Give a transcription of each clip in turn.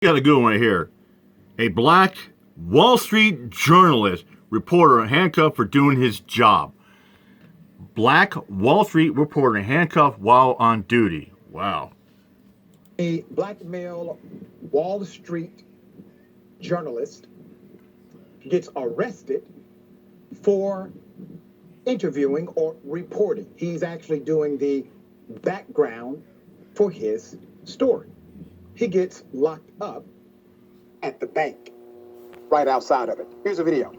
Got a good one right here. A black Wall Street journalist reporter handcuffed for doing his job. Black Wall Street reporter handcuffed while on duty. Wow. A black male Wall Street journalist gets arrested for interviewing or reporting. He's actually doing the background for his story. He gets locked up at the bank right outside of it. Here's a video.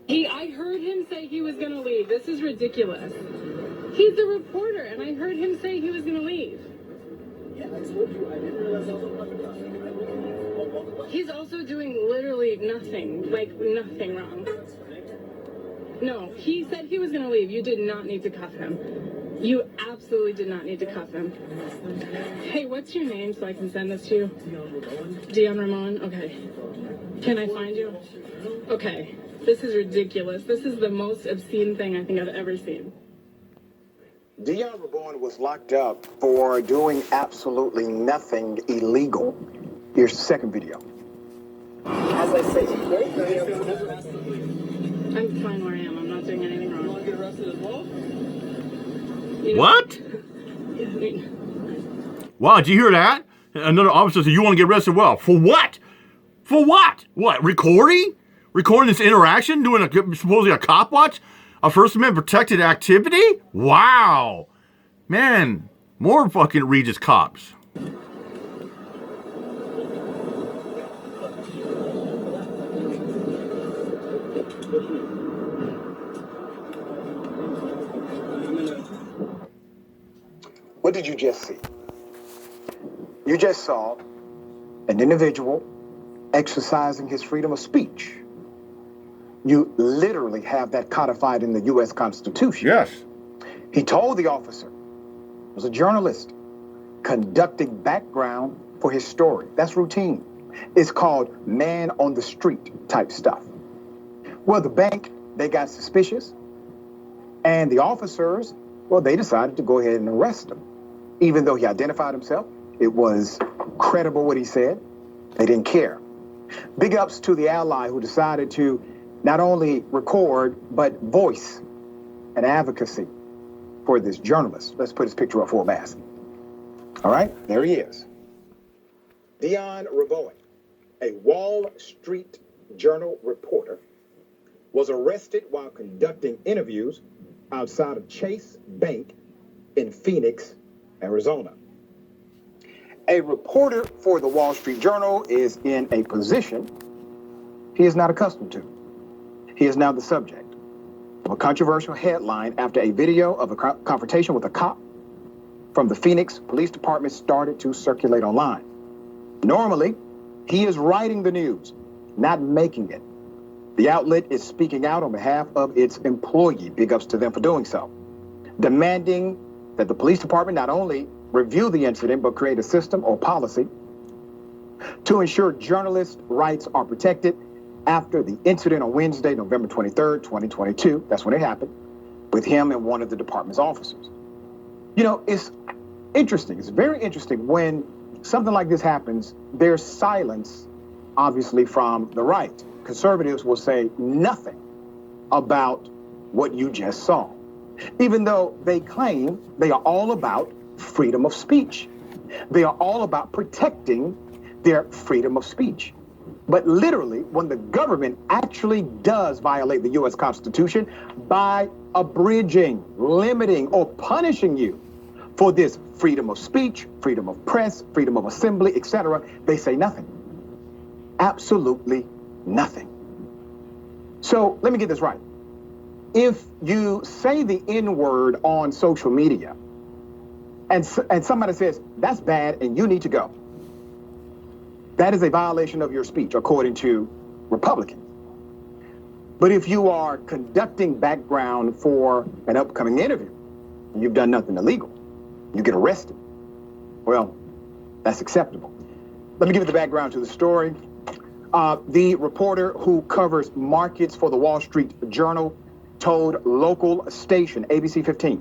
I heard him say he was going to leave. This is ridiculous. He's a reporter, and I heard him say he was going to leave. Yeah, I told you. I didn't realize I was on. He's also doing literally nothing, like nothing wrong. No, he said he was going to leave. You did not need to cuff him. You absolutely did not need to cuff him. Hey, what's your name so I can send this to you? Dion Ramon? Okay. Can I find you? Okay. This is ridiculous. This is the most obscene thing I think I've ever seen. Dion Ramon was locked up for doing absolutely nothing illegal. Here's the second video. As I say, I'm fine where I am. I'm not doing anything wrong. You want to get arrested as well? What? Wow, did you hear that? Another officer said, you want to get arrested? Well, for what? For what? What, recording? Recording this interaction? Doing supposedly a cop watch? A First Amendment protected activity? Wow. Man, more fucking egregious cops. What did you just see? You just saw an individual exercising his freedom of speech. You literally have that codified in the U.S. Constitution. Yes. He told the officer, was a journalist, conducting background for his story. That's routine. It's called man on the street type stuff. Well, the bank, they got suspicious, and the officers, well, they decided to go ahead and arrest him. Even though he identified himself, it was credible what he said. They didn't care. Big ups to the ally who decided to not only record, but voice an advocacy for this journalist. Let's put his picture up full blast. All right, there he is. Dion Ramon, a Wall Street Journal reporter, was arrested while conducting interviews outside of Chase Bank in Phoenix, Arizona. A reporter for the Wall Street Journal is in a position he is not accustomed to. He is now the subject of a controversial headline after a video of a confrontation with a cop from the Phoenix Police Department started to circulate online. Normally, he is writing the news, not making it. The outlet is speaking out on behalf of its employee, big ups to them for doing so, demanding that the police department not only review the incident, but create a system or policy to ensure journalists' rights are protected after the incident on Wednesday, November 23rd, 2022, that's when it happened, with him and one of the department's officers. You know, it's interesting. It's very interesting when something like this happens, there's silence, obviously, from the right. Conservatives will say nothing about what you just saw, even though they claim they are all about freedom of speech. They are all about protecting their freedom of speech. But literally, when the government actually does violate the U.S. Constitution by abridging, limiting, or punishing you for this freedom of speech, freedom of press, freedom of assembly, etc., they say nothing. Absolutely nothing. So let me get this right. If you say the N-word on social media and somebody says, that's bad and you need to go, that is a violation of your speech, according to Republicans. But if you are conducting background for an upcoming interview, and you've done nothing illegal, you get arrested, well, that's acceptable. Let me give you the background to the story. The reporter who covers markets for the Wall Street Journal told local station ABC 15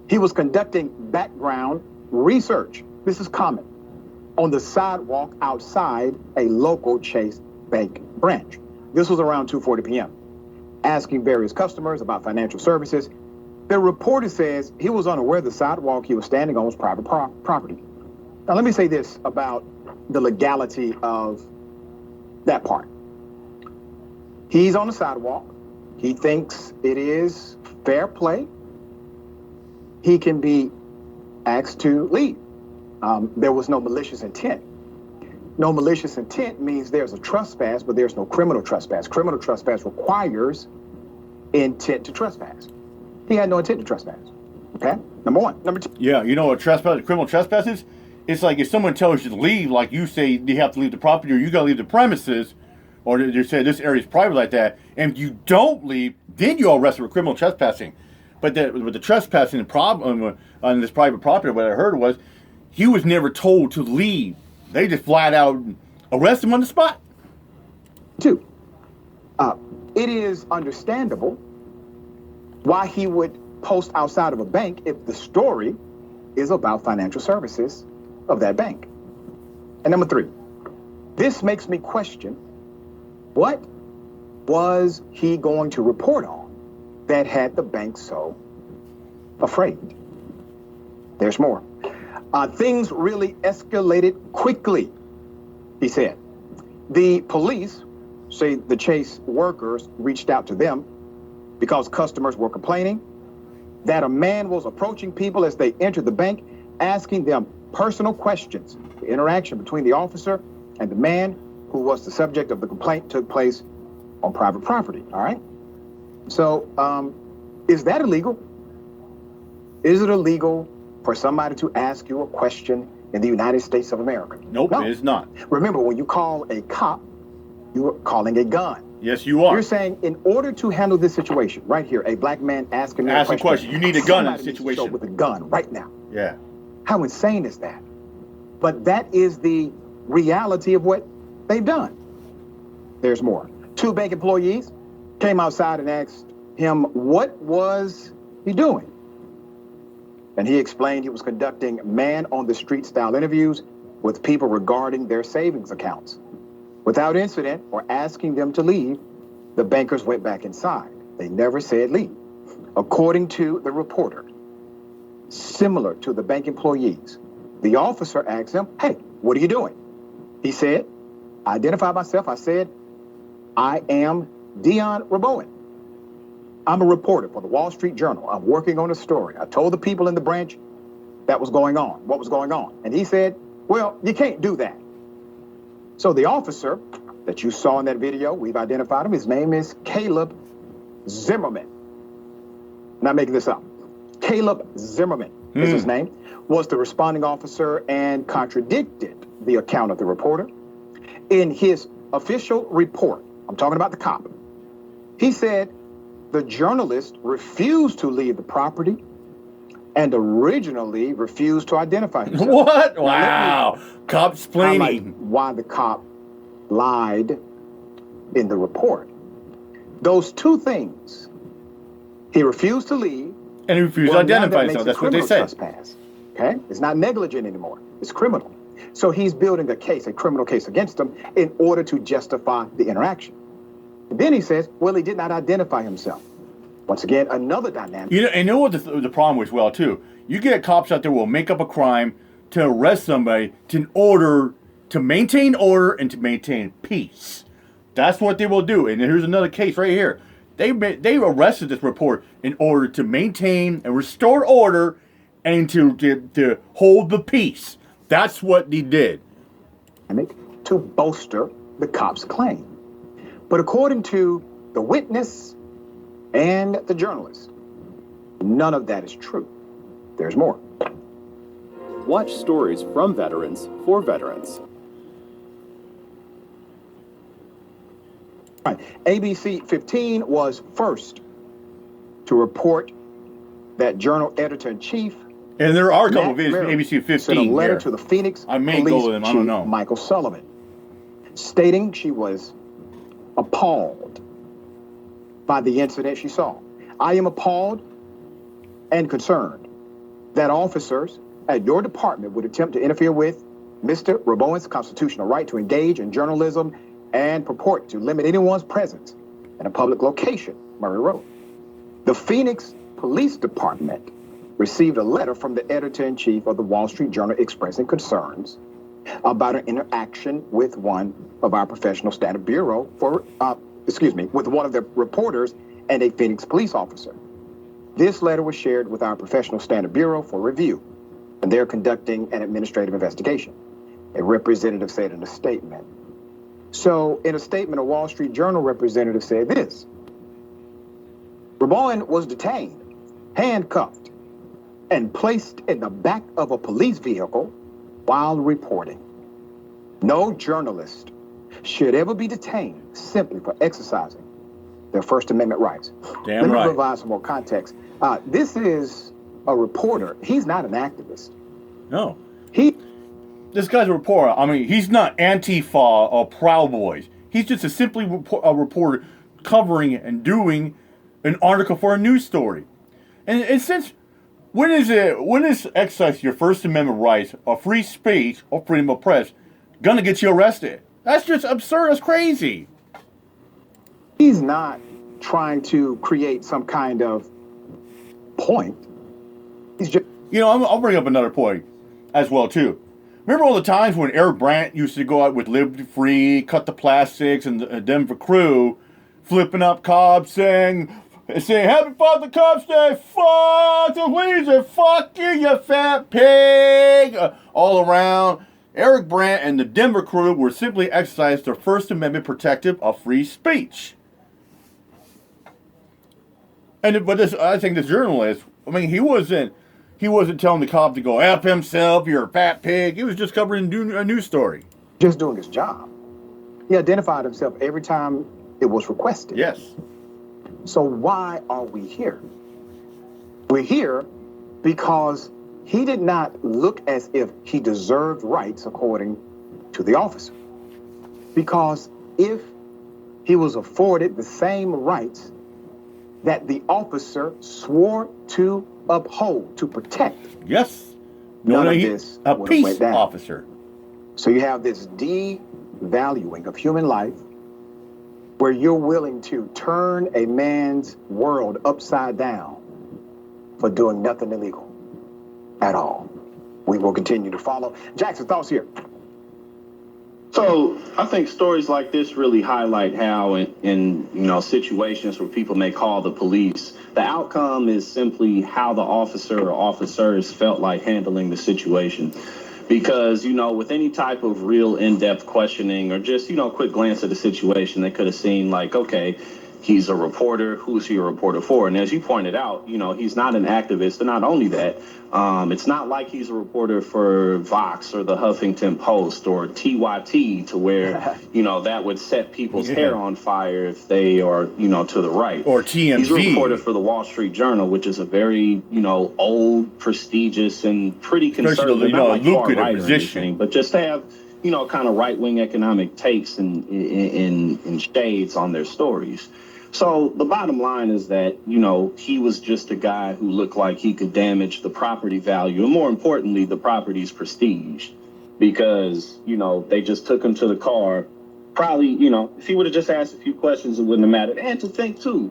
he was conducting background research. This is common. on the sidewalk outside a local Chase Bank branch. This was around 2:40 p.m. Asking various customers about financial services. The reporter says he was unaware the sidewalk he was standing on was private property. Now, let me say this about the legality of that part. He's on the sidewalk. He thinks it is fair play. He can be asked to leave. There was no malicious intent. No malicious intent means there's a trespass, but there's no criminal trespass. Criminal trespass requires intent to trespass. He had no intent to trespass. Okay? Number one. Number two. Yeah, you know what criminal trespass is? It's like if someone tells you to leave, like you say you have to leave the property or you got to leave the premises, or they say this area is private like that, and you don't leave, then you're arrested for criminal trespassing. But with the trespassing problem on this private property, what I heard was he was never told to leave. They just flat out arrest him on the spot. Two, it is understandable why he would post outside of a bank if the story is about financial services of that bank. And number three, this makes me question, what was he going to report on that had the bank so afraid? There's more. Things really escalated quickly, he said. The police say the Chase workers reached out to them because customers were complaining that a man was approaching people as they entered the bank, asking them personal questions. The interaction between the officer and the man who was the subject of the complaint took place on private property, all right? So, is that illegal? Is it illegal for somebody to ask you a question in the United States of America? Nope, No. it is not. Remember, when you call a cop, you are calling a gun. Yes, you are. You're saying in order to handle this situation, right here, a black man asking me a question. You need a gun in the somebody needs to situation. show up with a gun right now. Yeah. How insane is that? But that is the reality of what they've done. There's more. 2 bank employees came outside and asked him, what was he doing? And he explained he was conducting man-on-the-street style interviews with people regarding their savings accounts. Without incident or asking them to leave, the bankers went back inside. They never said leave. According to the reporter, similar to the bank employees, the officer asked him, hey, what are you doing? He said, I identified myself. I said, I am Dion Rabowen. I'm a reporter for the Wall Street Journal. I'm working on a story. I told the people in the branch what was going on. And he said, well, you can't do that. So the officer that you saw in that video, we've identified him. His name is Caleb Zimmerman. Not making this up. Caleb Zimmerman is his name, was the responding officer and contradicted the account of the reporter. In his official report, I'm talking about the cop, he said the journalist refused to leave the property and originally refused to identify himself. What? Now, Wow. Cop's highlight planning. why the cop lied in the report. Those two things, he refused to leave, And he refused to well, now identify that himself. makes That's what they criminal said. trespass. Okay? It's not negligent anymore. It's criminal. So he's building a case, a criminal case against him in order to justify the interaction. And then he says, well, he did not identify himself. Once again, another dynamic. You know what the problem was, well, too? You get cops out there who will make up a crime to arrest somebody in order to maintain order and to maintain peace. That's what they will do. And here's another case right here. They arrested this reporter in order to maintain and restore order and to hold the peace. That's what they did. To bolster the cop's claim. But according to the witness and the journalist, none of that is true. There's more. Watch stories from veterans for veterans. Right. ABC 15 was first to report that journal editor-in-chief And there are a couple of Matt Merritt ABC 15 sent a letter here. to the Phoenix I may Police go to them, I Chief don't know. Michael Sullivan, stating she was appalled by the incident she saw. I am appalled and concerned that officers at your department would attempt to interfere with Mr. Rabowen's constitutional right to engage in journalism and purport to limit anyone's presence in a public location, Murray wrote. The Phoenix Police Department received a letter from the editor-in-chief of the Wall Street Journal expressing concerns about an interaction with one of our professional standard bureau with one of the reporters and a Phoenix police officer. This letter was shared with our professional standard bureau for review, and they're conducting an administrative investigation, a representative said in a statement. So in a statement, a Wall Street Journal representative said this: Rabowen was detained, handcuffed, and placed in the back of a police vehicle while reporting. No journalist should ever be detained simply for exercising their First Amendment rights. Damn Let me right. provide some more context. This is a reporter. He's not an activist. No. He This guy's a reporter. I mean, he's not Antifa or Proud Boys. He's just a reporter covering and doing an article for a news story. And since when is exercise your First Amendment rights or free speech or freedom of press gonna get you arrested? That's just absurd. That's crazy. he's not trying to create some kind of point. He's just You know, I'll bring up another point as well too. Remember all the times when Eric Brandt used to go out with Liberty Free, Cut the Plastics, and the Denver Crew, flipping up cops, saying Happy Father Cops Day, fuck the police, and fuck you fat pig, all around. Eric Brandt and the Denver Crew were simply exercised their First Amendment protective of free speech. But I think the journalist, I mean, he wasn't telling the cop to go F himself, you're a fat pig. He was just covering a news story. just doing his job. He identified himself every time it was requested. Yes. So why are we here? We're here because he did not look as if he deserved rights according to the officer. Because if he was afforded the same rights that the officer swore to uphold, to protect, Yes. none of he- this a would have peace went down. officer. So you have this devaluing of human life where you're willing to turn a man's world upside down for doing nothing illegal at all. We will continue to follow. Jackson, thoughts here? So I think stories like this really highlight how in situations where people may call the police, the outcome is simply how the officer or officers felt like handling the situation. Because, with any type of real in-depth questioning or just, quick glance at the situation, they could have seen like, okay, he's a reporter. Who's he a reporter for? And as you pointed out, he's not an activist. And not only that, it's not like he's a reporter for Vox or the Huffington Post or TYT to where, that would set people's hair on fire if they are, to the right. Or TMZ. He's a reporter for the Wall Street Journal, which is a very, old, prestigious, and pretty conservative, not like lucrative far right or position. anything, but just to have, kind of right-wing economic takes and shades on their stories. So the bottom line is that, he was just a guy who looked like he could damage the property value and more importantly, the property's prestige because, they just took him to the car. Probably, if he would have just asked a few questions, it wouldn't have mattered. And to think too,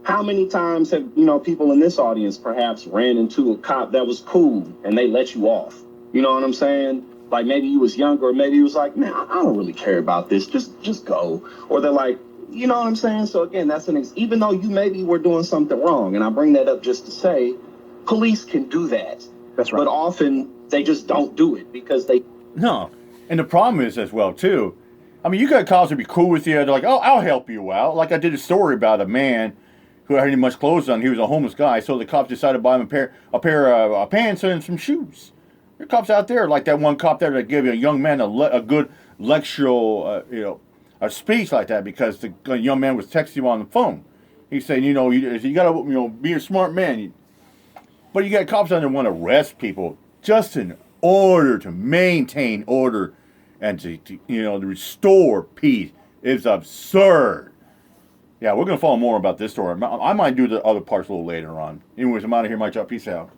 how many times have, people in this audience perhaps ran into a cop that was cool and they let you off? You know what I'm saying? Like maybe he was younger or maybe he was like, man, I don't really care about this. Just go. Or they're like, you know what I'm saying? So again, that's even though you maybe were doing something wrong, and I bring that up just to say, police can do that. That's right. But often they just don't do it because they. No. And the problem is as well, too, I mean, you got cops that be cool with you. They're like, oh, I'll help you out. Like I did a story about a man who hadn't much clothes on. He was a homeless guy. So the cops decided to buy him a pair of pants and some shoes. There are cops out there, like that one cop there that gave a young man a good lectural, a speech like that because the young man was texting him on the phone. He's saying, you got to, be a smart man. But you got cops out there want to arrest people just in order to maintain order and to restore peace. It's absurd. Yeah, we're going to follow more about this story. I might do the other parts a little later on. Anyways, I'm out of here. My job. Peace out.